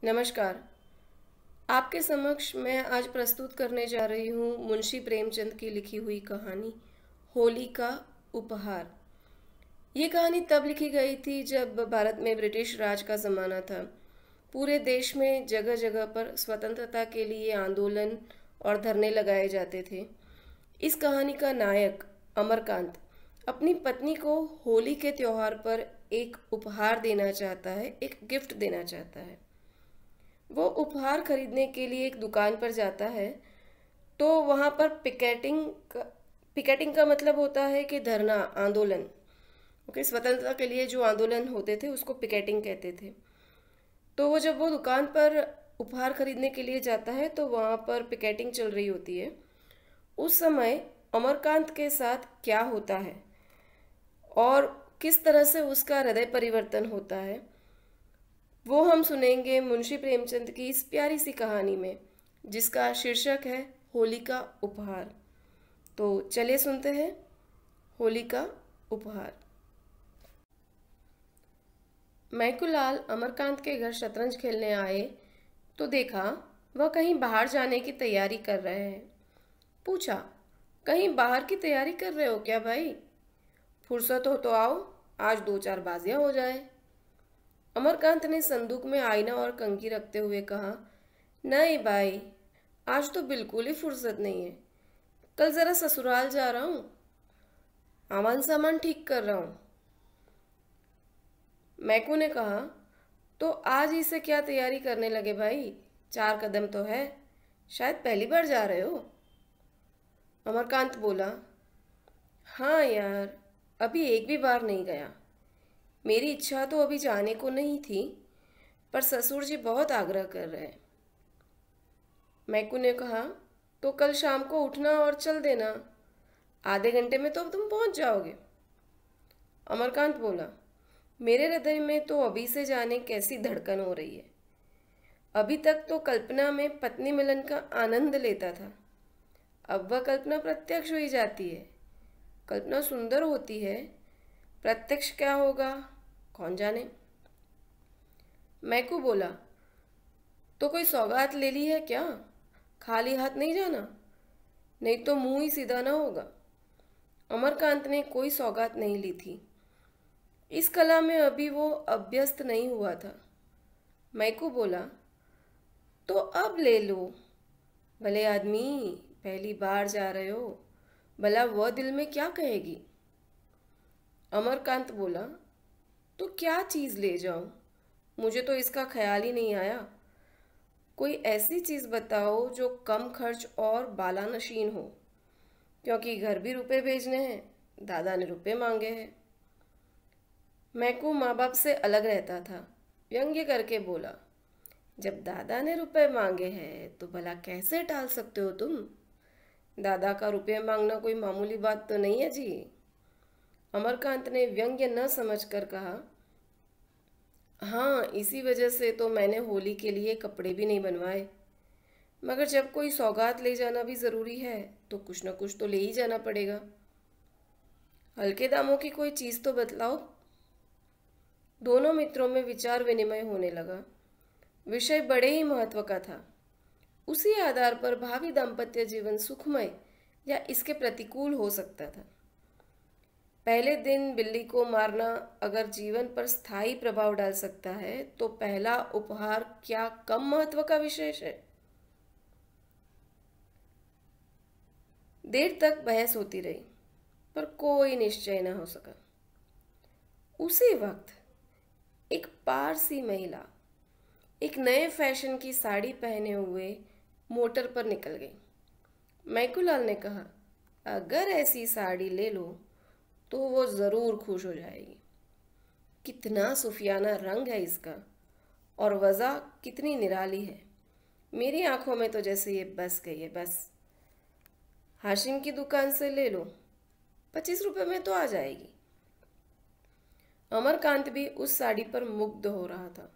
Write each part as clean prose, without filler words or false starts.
नमस्कार। आपके समक्ष मैं आज प्रस्तुत करने जा रही हूँ मुंशी प्रेमचंद की लिखी हुई कहानी होली का उपहार। ये कहानी तब लिखी गई थी जब भारत में ब्रिटिश राज का ज़माना था। पूरे देश में जगह जगह पर स्वतंत्रता के लिए आंदोलन और धरने लगाए जाते थे। इस कहानी का नायक अमरकांत अपनी पत्नी को होली के त्योहार पर एक उपहार देना चाहता है, एक गिफ्ट देना चाहता है। वो उपहार खरीदने के लिए एक दुकान पर जाता है। तो वहाँ पर पिकेटिंग का मतलब होता है कि धरना, आंदोलन। ओके, स्वतंत्रता के लिए जो आंदोलन होते थे उसको पिकेटिंग कहते थे। तो जब वो दुकान पर उपहार खरीदने के लिए जाता है तो वहाँ पर पिकेटिंग चल रही होती है। उस समय अमरकांत के साथ क्या होता है और किस तरह से उसका हृदय परिवर्तन होता है, वो हम सुनेंगे मुंशी प्रेमचंद की इस प्यारी सी कहानी में, जिसका शीर्षक है होली का उपहार। तो चलिए सुनते हैं होली का उपहार। मैकूलाल अमरकांत के घर शतरंज खेलने आए तो देखा वह कहीं बाहर जाने की तैयारी कर रहे हैं। पूछा, कहीं बाहर की तैयारी कर रहे हो क्या भाई? फुर्सत हो तो आओ, आज दो चार बाजियां हो जाए। अमरकांत ने संदूक में आईना और कंघी रखते हुए कहा, नहीं भाई, आज तो बिल्कुल ही फुर्सत नहीं है। कल जरा ससुराल जा रहा हूँ, आवान सामान ठीक कर रहा हूँ। मैकू ने कहा, तो आज ही से क्या तैयारी करने लगे भाई? 4 कदम तो है, शायद पहली बार जा रहे हो। अमरकांत बोला, हाँ यार, अभी एक भी बार नहीं गया। मेरी इच्छा तो अभी जाने को नहीं थी, पर ससुर जी बहुत आग्रह कर रहे हैं। मैकू ने कहा, तो कल शाम को उठना और चल देना, आधे घंटे में तो तुम पहुंच जाओगे। अमरकांत बोला, मेरे हृदय में तो अभी से जाने कैसी धड़कन हो रही है। अभी तक तो कल्पना में पत्नी मिलन का आनंद लेता था, अब वह कल्पना प्रत्यक्ष हुई जाती है। कल्पना सुंदर होती है, प्रत्यक्ष क्या होगा कौन जाने। मैकू बोला, तो कोई सौगात ले ली है क्या? खाली हाथ नहीं जाना, नहीं तो मुंह ही सीधा ना होगा। अमरकांत ने कोई सौगात नहीं ली थी। इस कला में अभी वो अभ्यस्त नहीं हुआ था। मैकू बोला, तो अब ले लो। भले आदमी, पहली बार जा रहे हो, भला वह दिल में क्या कहेगी। अमरकांत बोला, तो क्या चीज़ ले जाऊं? मुझे तो इसका ख्याल ही नहीं आया। कोई ऐसी चीज़ बताओ जो कम खर्च और बालानशीन हो, क्योंकि घर भी रुपए भेजने हैं, दादा ने रुपए मांगे हैं। मैकू माँ बाप से अलग रहता था, व्यंग्य करके बोला, जब दादा ने रुपए मांगे हैं तो भला कैसे टाल सकते हो तुम? दादा का रुपये मांगना कोई मामूली बात तो नहीं है जी। अमरकांत ने व्यंग्य न समझकर कहा, हाँ, इसी वजह से तो मैंने होली के लिए कपड़े भी नहीं बनवाए। मगर जब कोई सौगात ले जाना भी ज़रूरी है तो कुछ न कुछ तो ले ही जाना पड़ेगा। हल्के दामों की कोई चीज़ तो बतलाओ। दोनों मित्रों में विचार विनिमय होने लगा। विषय बड़े ही महत्व का था। उसी आधार पर भावी दाम्पत्य जीवन सुखमय या इसके प्रतिकूल हो सकता था। पहले दिन बिल्ली को मारना अगर जीवन पर स्थायी प्रभाव डाल सकता है, तो पहला उपहार क्या कम महत्व का विशेष है? देर तक बहस होती रही, पर कोई निश्चय न हो सका। उसी वक्त एक पारसी महिला एक नए फैशन की साड़ी पहने हुए मोटर पर निकल गई। मैकूलाल ने कहा, अगर ऐसी साड़ी ले लो तो वो ज़रूर खुश हो जाएगी। कितना सूफियाना रंग है इसका, और वज़ा कितनी निराली है। मेरी आंखों में तो जैसे ये बस गई है बस। हाशिम की दुकान से ले लो, 25 रुपये में तो आ जाएगी। अमरकांत भी उस साड़ी पर मुग्ध हो रहा था।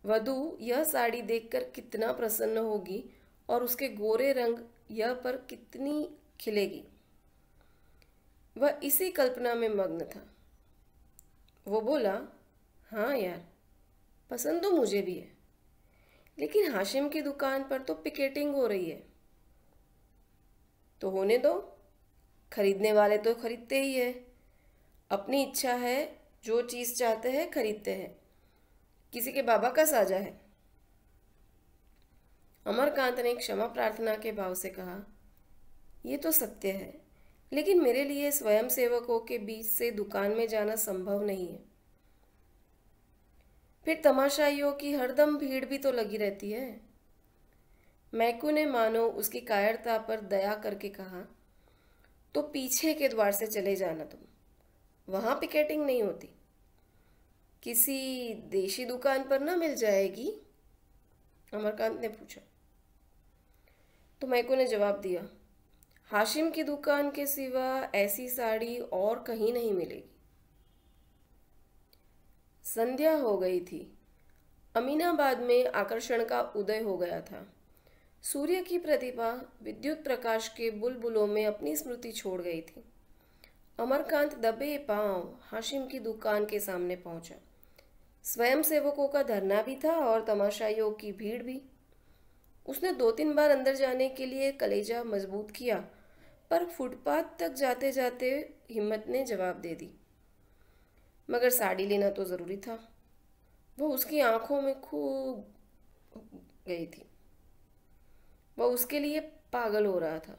वधू यह साड़ी देखकर कितना प्रसन्न होगी और उसके गोरे रंग यह पर कितनी खिलेगी, वह इसी कल्पना में मग्न था। वो बोला, हाँ यार, पसंद तो मुझे भी है, लेकिन हाशिम की दुकान पर तो पिकेटिंग हो रही है। तो होने दो, खरीदने वाले तो खरीदते ही है। अपनी इच्छा है, जो चीज़ चाहते हैं खरीदते हैं। किसी के बाबा का साजा है। अमरकांत ने क्षमा प्रार्थना के भाव से कहा, ये तो सत्य है, लेकिन मेरे लिए स्वयं सेवकों के बीच से दुकान में जाना संभव नहीं है। फिर तमाशाइयों की हरदम भीड़ भी तो लगी रहती है। मैकू ने मानो उसकी कायरता पर दया करके कहा, तो पीछे के द्वार से चले जाना तुम, वहां पिकेटिंग नहीं होती। किसी देशी दुकान पर ना मिल जाएगी? अमरकांत ने पूछा। तो मैकू ने जवाब दिया, हाशिम की दुकान के सिवा ऐसी साड़ी और कहीं नहीं मिलेगी। संध्या हो गई थी। अमीनाबाद में आकर्षण का उदय हो गया था। सूर्य की प्रतिभा विद्युत प्रकाश के बुलबुलों में अपनी स्मृति छोड़ गई थी। अमरकांत दबे पांव हाशिम की दुकान के सामने पहुंचा। स्वयं सेवकों का धरना भी था और तमाशाइयों की भीड़ भी। उसने 2-3 बार अंदर जाने के लिए कलेजा मजबूत किया, पर फुटपाथ तक जाते जाते हिम्मत ने जवाब दे दी। मगर साड़ी लेना तो ज़रूरी था। वो उसकी आंखों में खूब गई थी। वह उसके लिए पागल हो रहा था।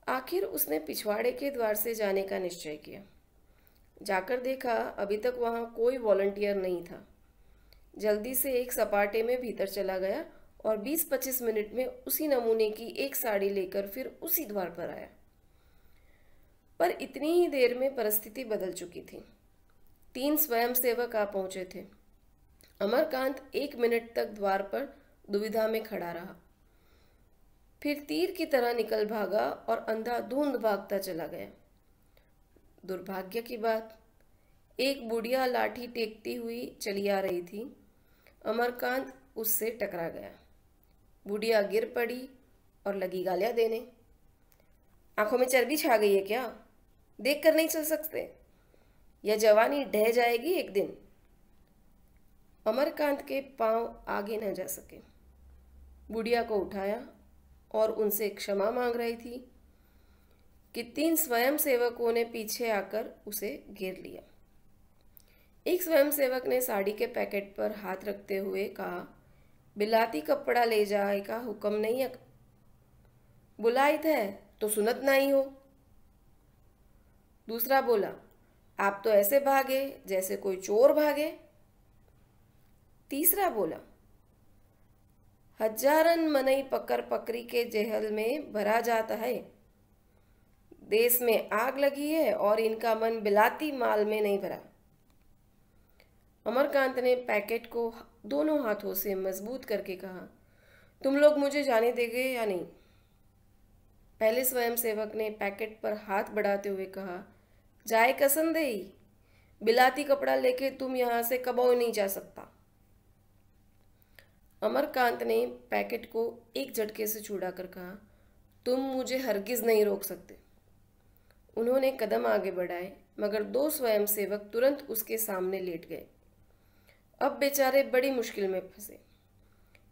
आखिर उसने पिछवाड़े के द्वार से जाने का निश्चय किया। जाकर देखा, अभी तक वहां कोई वॉलंटियर नहीं था। जल्दी से एक सपाटे में भीतर चला गया और 20-25 मिनट में उसी नमूने की एक साड़ी लेकर फिर उसी द्वार पर आया। पर इतनी ही देर में परिस्थिति बदल चुकी थी। 3 स्वयंसेवक आ पहुंचे थे। अमरकांत 1 मिनट तक द्वार पर दुविधा में खड़ा रहा, फिर तीर की तरह निकल भागा और अंधाधुंध भागता चला गया। दुर्भाग्य की बात, एक बुढ़िया लाठी टेकती हुई चली आ रही थी। अमरकांत उससे टकरा गया। बुढ़िया गिर पड़ी और लगी गालियां देने। आंखों में चर्बी छा गई है क्या? देख कर नहीं चल सकते? यह जवानी ढह जाएगी एक दिन। अमरकांत के पांव आगे न जा सके। बुढ़िया को उठाया और उनसे क्षमा मांग रही थी कि 3 स्वयंसेवकों ने पीछे आकर उसे घेर लिया। एक स्वयंसेवक ने साड़ी के पैकेट पर हाथ रखते हुए कहा, बिलाती कपड़ा ले जाए का हुक्म नहीं है, बुलाई थे तो सुनत नहीं हो। दूसरा बोला, आप तो ऐसे भागे जैसे कोई चोर भागे। तीसरा बोला, हजारन मनई पकड़ पकड़ी के जेहल में भरा जाता है। देश में आग लगी है और इनका मन बिलाती माल में नहीं भरा। अमरकांत ने पैकेट को दोनों हाथों से मजबूत करके कहा, तुम लोग मुझे जाने देंगे या नहीं? पहले स्वयंसेवक ने पैकेट पर हाथ बढ़ाते हुए कहा, जाए कसम देई, बिलाती कपड़ा लेके तुम यहां से कबो नहीं जा सकता। अमरकांत ने पैकेट को एक झटके से छुड़ाकर कहा, तुम मुझे हरगिज नहीं रोक सकते। उन्होंने कदम आगे बढ़ाए, मगर 2 स्वयंसेवक तुरंत उसके सामने लेट गए। अब बेचारे बड़ी मुश्किल में फंसे।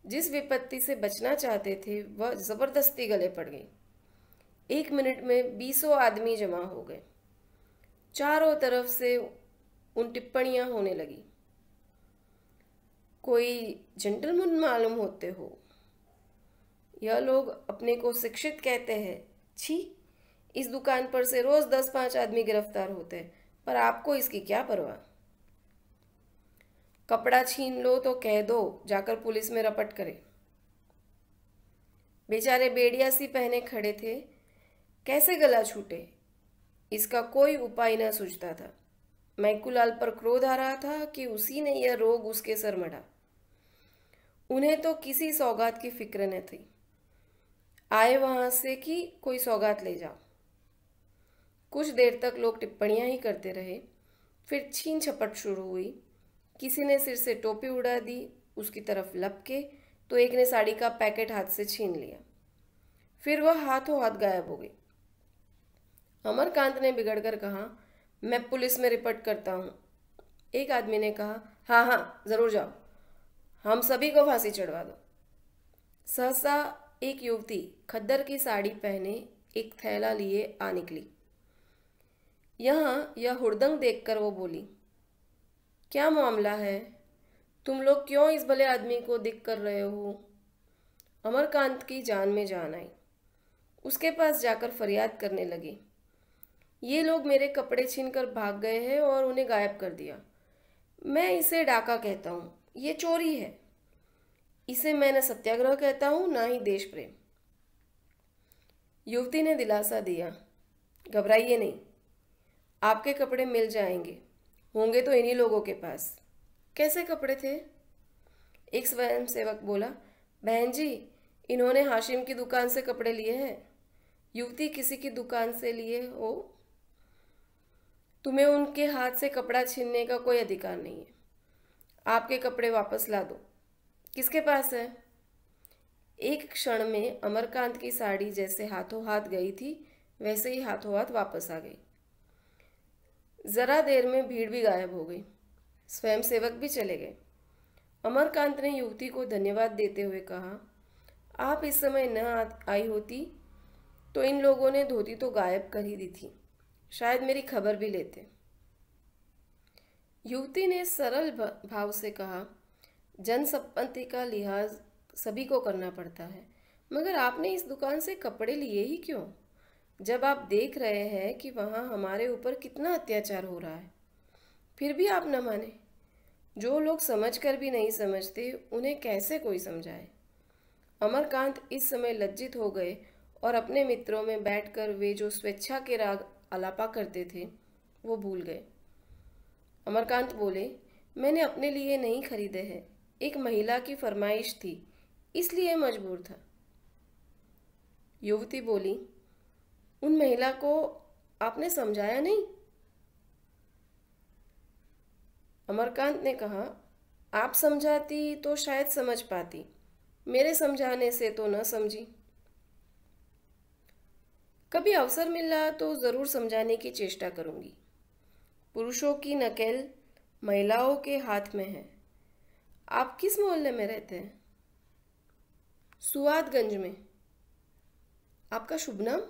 जिस विपत्ति से बचना चाहते थे वह जबरदस्ती गले पड़ गई। 1 मिनट में 20 आदमी जमा हो गए। चारों तरफ से उन टिप्पणियां होने लगी, कोई जेंटलमैन मालूम होते हो, यह लोग अपने को शिक्षित कहते हैं, छी, इस दुकान पर से रोज 10-5 आदमी गिरफ्तार होते हैं, पर आपको इसकी क्या परवाह? कपड़ा छीन लो तो कह दो जाकर पुलिस में रपट करे। बेचारे बेड़िया सी पहने खड़े थे, कैसे गला छूटे इसका कोई उपाय न सूझता था। मैकूलाल पर क्रोध आ रहा था कि उसी ने यह रोग उसके सर मढ़ा। उन्हें तो किसी सौगात की फिक्र न थी। आए वहां से कि कोई सौगात ले जाओ। कुछ देर तक लोग टिप्पणियां ही करते रहे। फिर छीन झपट शुरू हुई। किसी ने सिर से टोपी उड़ा दी, उसकी तरफ लपके तो एक ने साड़ी का पैकेट हाथ से छीन लिया। फिर वह हाथों हाथ गायब हो गई। अमरकांत ने बिगड़कर कहा, मैं पुलिस में रिपोर्ट करता हूँ। एक आदमी ने कहा, हाँ हाँ जरूर जाओ। हम सभी को फांसी चढ़वा दो। सहसा एक युवती खद्दर की साड़ी पहने एक थैला लिए आ निकली। यहाँ यह हुड़दंग देखकर वो बोली, क्या मामला है? तुम लोग क्यों इस भले आदमी को दिख कर रहे हो? अमरकांत की जान में जान आई। उसके पास जाकर फरियाद करने लगी, ये लोग मेरे कपड़े छीनकर भाग गए हैं और उन्हें गायब कर दिया। मैं इसे डाका कहता हूँ, ये चोरी है। इसे मैं न सत्याग्रह कहता हूँ ना ही देश प्रेम। युवती ने दिलासा दिया, घबराइए नहीं, आपके कपड़े मिल जाएंगे, होंगे तो इन्हीं लोगों के पास। कैसे कपड़े थे? एक स्वयंसेवक बोला, बहन जी, इन्होंने हाशिम की दुकान से कपड़े लिए हैं। युवती, किसी की दुकान से लिए हो? तुम्हें उनके हाथ से कपड़ा छीनने का कोई अधिकार नहीं है। आपके कपड़े वापस ला दो। किसके पास है? एक क्षण में अमरकांत की साड़ी जैसे हाथों हाथ गई थी वैसे ही हाथों हाथ वापस आ गई। जरा देर में भीड़ भी गायब हो गई, स्वयंसेवक भी चले गए। अमरकांत ने युवती को धन्यवाद देते हुए कहा, आप इस समय न आई होती तो इन लोगों ने धोती तो गायब कर ही दी थी, शायद मेरी खबर भी लेते। युवती ने सरल भाव से कहा, जनसंपत्ति का लिहाज सभी को करना पड़ता है, मगर आपने इस दुकान से कपड़े लिए ही क्यों, जब आप देख रहे हैं कि वहाँ हमारे ऊपर कितना अत्याचार हो रहा है? फिर भी आप न माने। जो लोग समझकर भी नहीं समझते उन्हें कैसे कोई समझाए? अमरकांत इस समय लज्जित हो गए और अपने मित्रों में बैठकर वे जो स्वेच्छा के राग आलापा करते थे वो भूल गए। अमरकांत बोले, मैंने अपने लिए नहीं खरीदे हैं, एक महिला की फरमाइश थी इसलिए मजबूर था। युवती बोली, उन महिला को आपने समझाया नहीं? अमरकांत ने कहा, आप समझाती तो शायद समझ पाती, मेरे समझाने से तो न समझी। कभी अवसर मिला तो ज़रूर समझाने की चेष्टा करूंगी। पुरुषों की नकेल महिलाओं के हाथ में है। आप किस मोहल्ले में रहते हैं? सुआदगंज में। आपका शुभ नाम?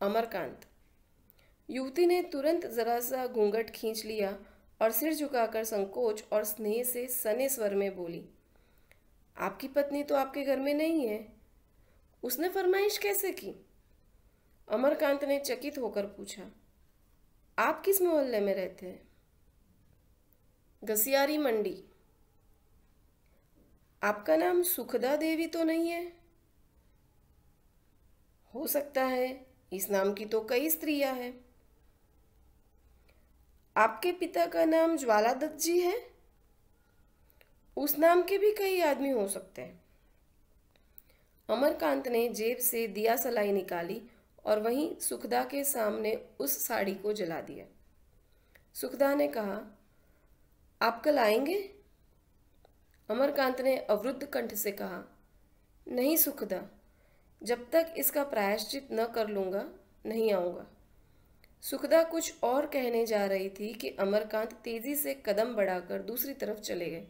अमरकांत। युवती ने तुरंत जरा सा घूंघट खींच लिया और सिर झुकाकर संकोच और स्नेह से सने स्वर में बोली, आपकी पत्नी तो आपके घर में नहीं है, उसने फरमाइश कैसे की? अमरकांत ने चकित होकर पूछा, आप किस मोहल्ले में रहते हैं? घसियारी मंडी। आपका नाम सुखदा देवी तो नहीं है? हो सकता है, इस नाम की तो कई स्त्रियां हैं। आपके पिता का नाम ज्वाला दत्त जी है? उस नाम के भी कई आदमी हो सकते हैं। अमरकांत ने जेब से दिया सलाई निकाली और वहीं सुखदा के सामने उस साड़ी को जला दिया। सुखदा ने कहा, आप कल आएंगे? अमरकांत ने अवरुद्ध कंठ से कहा, नहीं सुखदा, जब तक इसका प्रायश्चित न कर लूँगा नहीं आऊँगा। सुखदा कुछ और कहने जा रही थी कि अमरकांत तेजी से कदम बढ़ाकर दूसरी तरफ चले गए।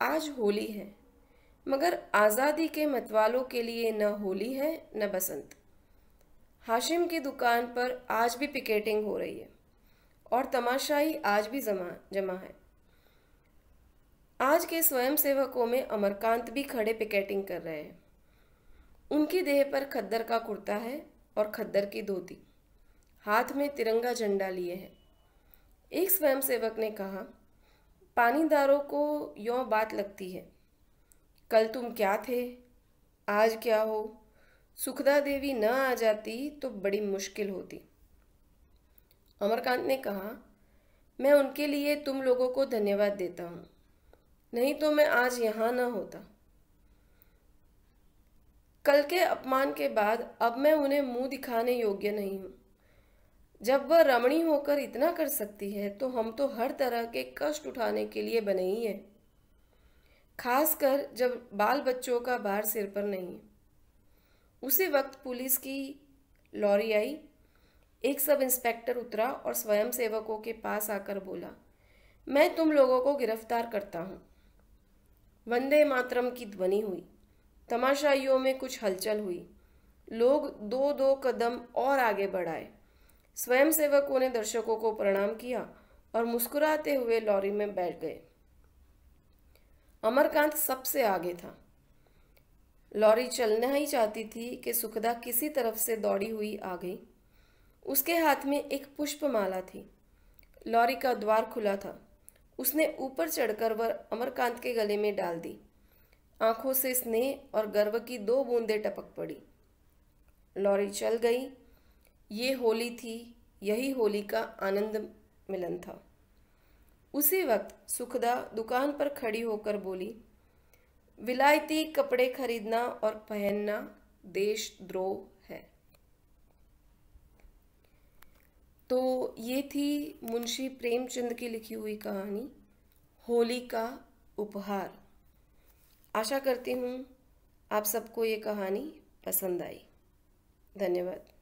आज होली है, मगर आज़ादी के मतवालों के लिए न होली है न बसंत। हाशिम की दुकान पर आज भी पिकेटिंग हो रही है और तमाशाई आज भी जमा है। आज के स्वयंसेवकों में अमरकांत भी खड़े पिकेटिंग कर रहे हैं। उनकी देह पर खद्दर का कुर्ता है और खद्दर की धोती, हाथ में तिरंगा झंडा लिए है। एक स्वयंसेवक ने कहा, पानीदारों को यों बात लगती है, कल तुम क्या थे, आज क्या हो। सुखदा देवी न आ जाती तो बड़ी मुश्किल होती। अमरकांत ने कहा, मैं उनके लिए तुम लोगों को धन्यवाद देता हूँ, नहीं तो मैं आज यहाँ न होता। कल के अपमान के बाद अब मैं उन्हें मुंह दिखाने योग्य नहीं हूँ। जब वह रमणी होकर इतना कर सकती है तो हम तो हर तरह के कष्ट उठाने के लिए बने ही हैं, खासकर जब बाल बच्चों का भार सिर पर नहीं है। उसी वक्त पुलिस की लॉरी आई। एक सब इंस्पेक्टर उतरा और स्वयंसेवकों के पास आकर बोला, मैं तुम लोगों को गिरफ्तार करता हूँ। वंदे मातरम की ध्वनि हुई। तमाशाइयों में कुछ हलचल हुई। लोग दो दो कदम और आगे बढ़ाए। स्वयंसेवकों ने दर्शकों को प्रणाम किया और मुस्कुराते हुए लॉरी में बैठ गए। अमरकांत सबसे आगे था। लॉरी चलना ही चाहती थी कि सुखदा किसी तरफ से दौड़ी हुई आ गई। उसके हाथ में एक पुष्पमाला थी। लॉरी का द्वार खुला था। उसने ऊपर चढ़कर वह अमरकांत के गले में डाल दी। आंखों से स्नेह और गर्व की 2 बूंदें टपक पड़ी। लॉरी चल गई। ये होली थी, यही होली का आनंद मिलन था। उसी वक्त सुखदा दुकान पर खड़ी होकर बोली, विलायती कपड़े खरीदना और पहनना देशद्रोह है। तो ये थी मुंशी प्रेमचंद की लिखी हुई कहानी होली का उपहार। आशा करती हूँ आप सबको ये कहानी पसंद आई। धन्यवाद।